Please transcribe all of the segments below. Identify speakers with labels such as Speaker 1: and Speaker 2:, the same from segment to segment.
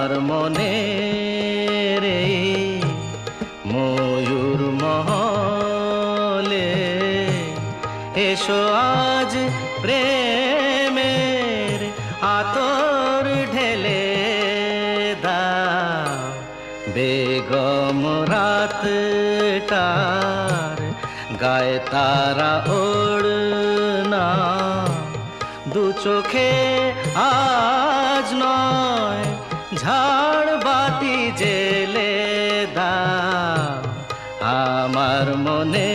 Speaker 1: আমার মনে রে ময়ূর মহলে এসো আজ প্রেমের আতর ঢেলে দাও বেগম রাতটার গায়ে তারা ওড়না দু চোখে আজ নয় ঝাড় বাতি জেলে দাও আমার মনে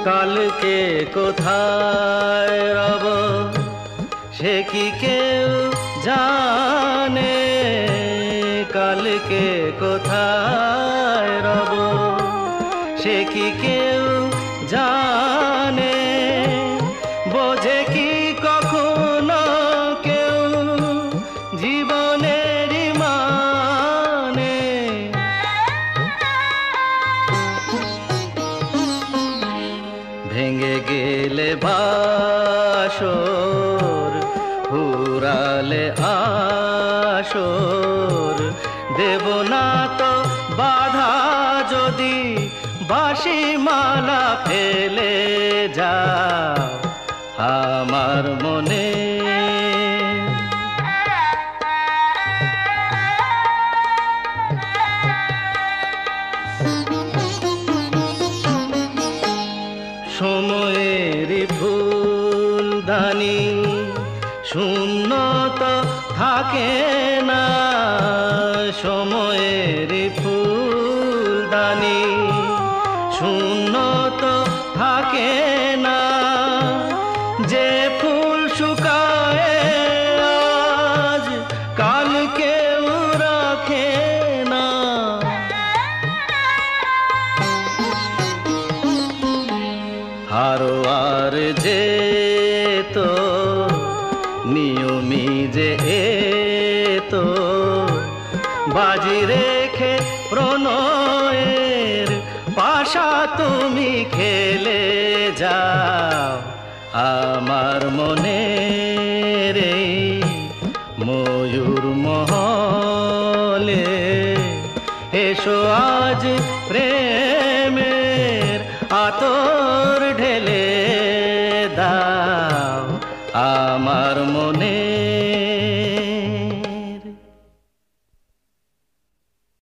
Speaker 1: কালকে কোথায় রব সে কি কেউ জানে কালকে কোথায় রব সে কি কেউ জানে বোঝে কি কখনো কেউ জীবনের মানে ভেঙে গেলে বাসর ফুরালে আসর দেব না তো বাধা যদি বাঁশি মালা ফেলে যাও আমার মনে সময়ের ফুলদানি শূন্য তো থাকে না সময়ের ফুলদানি শূন্য তো থাকে না যে ফুল শুকায় আজ কাল কেউ রাখে না হারোয়ার যে তো নিয়মি যে তো বাজি রেখে প্রণয়ের পাশা তুমি খেলে যাও আমার মনে রে ময়ূর মহলে এসো আজ প্রেমের আতর ঢেলে দাও আমার মনে